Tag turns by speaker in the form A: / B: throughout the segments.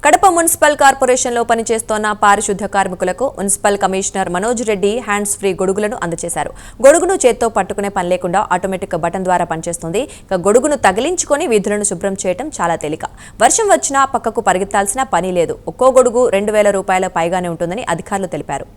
A: Kadapa municipal కార్పొరేషన్లో పనిచేస్తోన్న పారిశుద్ధ కార్మికులకు municipal commissioner Manoj Reddy hands free గొడుగులను అందజేశారు. గొడుగును చేత్తో పట్టుకునే పని లేకుండా ఆటోమేటిక్ బటన్ ద్వారా పనిచేస్తుంది. గొడుగును తగిలించుకొని వీధులను శుభ్రం చేయడం చాలా తేలిక. వర్షం వచ్చినా పక్కకు పరిగెత్తాల్సిన పని లేదు. ఒక్కో గొడుగు 2,000 రూపాయల పైగానే ఉంటుందని అధికారులు తెలిపారు.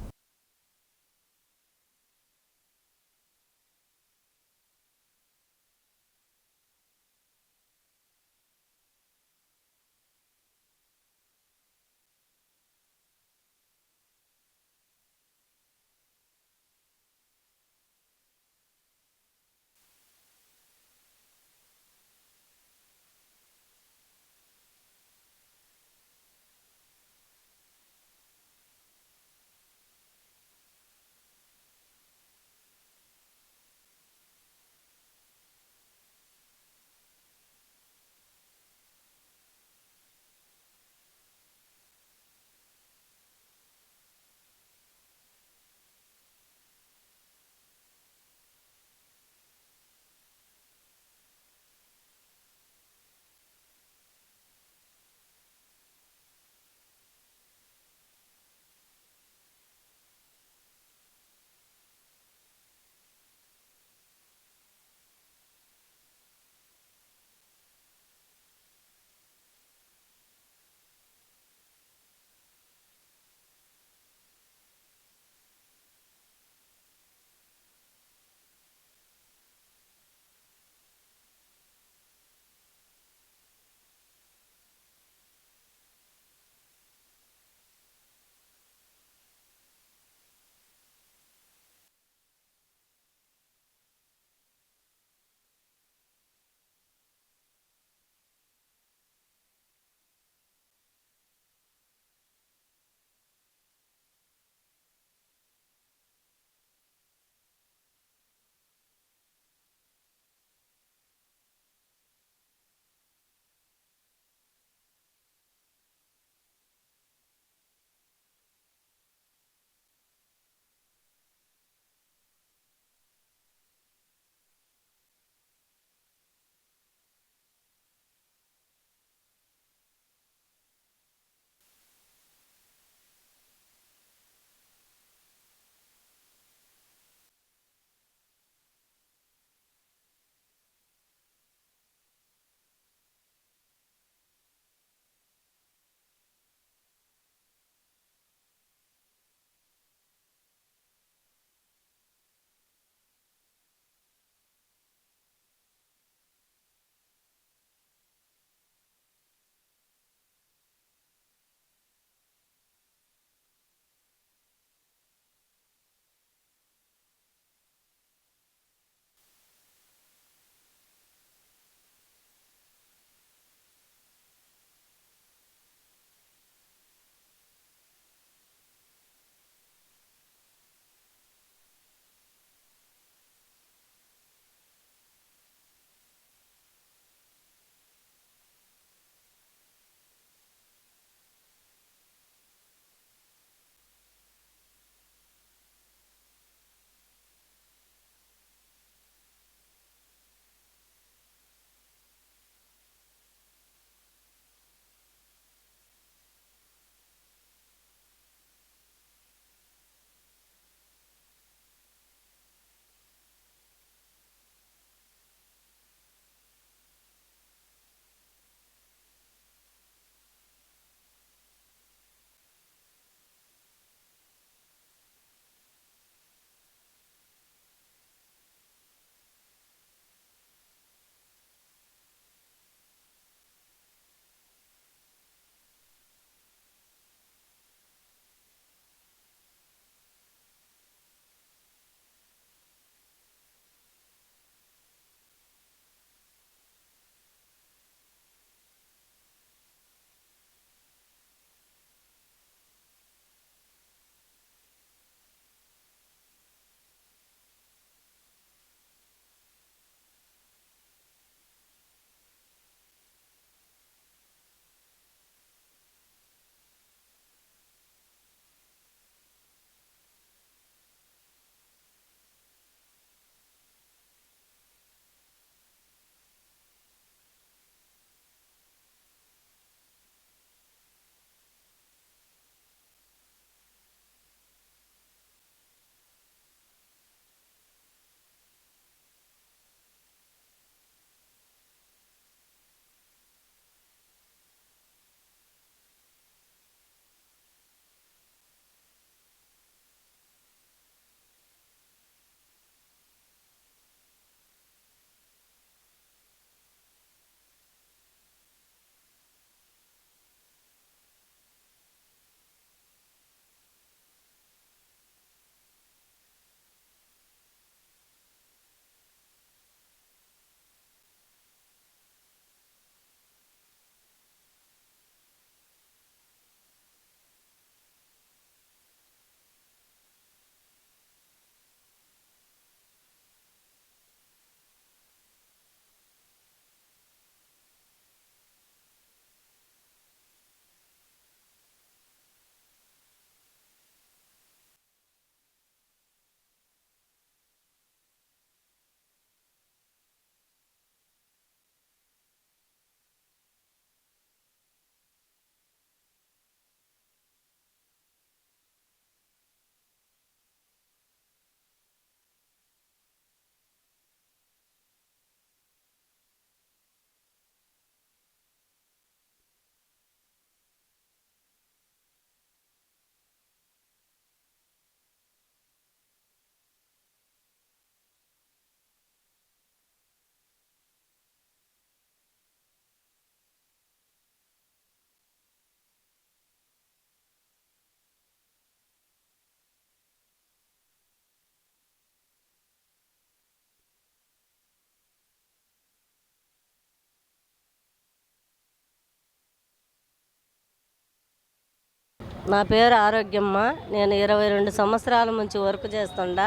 B: నా పేరు ఆరోగ్యమ్మ. నేను 22 సంవత్సరాల నుంచి వర్క్ చేస్తుండా.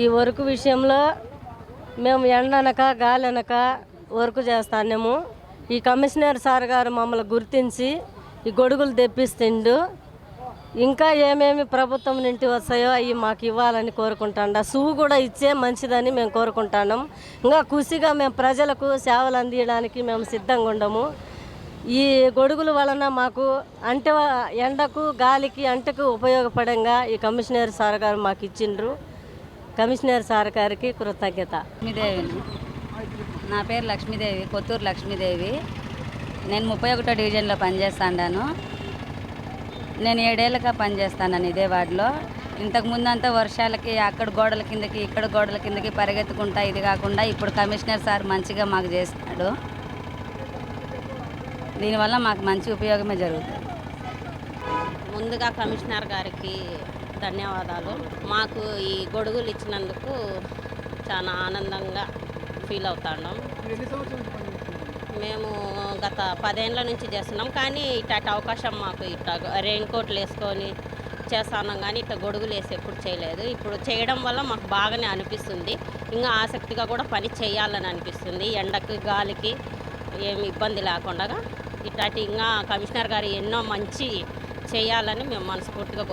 B: ఈ వర్క్ విషయంలో మేము ఎండనక గాలనక వర్క్ చేస్తానేము. ఈ కమిషనర్ సార్ గారు మమ్మల్ని గుర్తించి ఈ గొడుగులు తెప్పిస్తుండు. ఇంకా ఏమేమి ప్రభుత్వం నుండి వస్తాయో అవి మాకు ఇవ్వాలని కోరుకుంటాం. సువ్వు కూడా ఇచ్చే మంచిదని మేము కోరుకుంటున్నాం. ఇంకా ఖుషిగా మేము ప్రజలకు సేవలు అందించడానికి మేము సిద్ధంగా ఉండము. ఈ గొడుగుల వలన మాకు ఎండకు గాలికి అంటకు ఉపయోగపడంగా ఈ కమిషనర్ సార్ గారు మాకు ఇచ్చిండ్రు. కమిషనర్ సార్ గారికి కృతజ్ఞత.
C: లక్ష్మీదేవిని. నా పేరు లక్ష్మీదేవి, కొత్తూరు లక్ష్మీదేవి. నేను 31వ డివిజన్లో పనిచేస్తాను. నేను 7 ఏళ్ళగా పనిచేస్తాను ఇదే వార్డులో. ఇంతకు ముందంతా వర్షాలకి అక్కడ గోడల కిందకి ఇక్కడ గోడల కిందకి పరిగెత్తుకుంటా ఇది కాకుండా ఇప్పుడు కమిషనర్ సార్ మంచిగా మాకు చేస్తున్నాడు. దీనివల్ల మాకు మంచి ఉపయోగమే జరుగుతుంది.
D: ముందుగా కమిషనర్ గారికి ధన్యవాదాలు. మాకు ఈ గొడుగులు ఇచ్చినందుకు చాలా ఆనందంగా ఫీల్ అవుతున్నాం. మేము గత 10 ఏళ్ళ నుంచి చేస్తున్నాం, కానీ ఇట్లాంటి అవకాశం మాకు ఇట్లా రెయిన్ కోట్లు వేసుకొని చేస్తున్నాం, కానీ ఇట్లా గొడుగులు వేసి ఎప్పుడు చేయలేదు. ఇప్పుడు చేయడం వల్ల మాకు బాగానే అనిపిస్తుంది. ఇంకా ఆసక్తిగా కూడా పని చేయాలని అనిపిస్తుంది. ఎండకి గాలికి ఏమి ఇబ్బంది లేకుండా ఇట్లాంటి ఇంకా కమిషనర్ గారు ఎన్నో మంచి చేయాలని మేము మనస్ఫూర్తిగా కోరుకుంటున్నాం.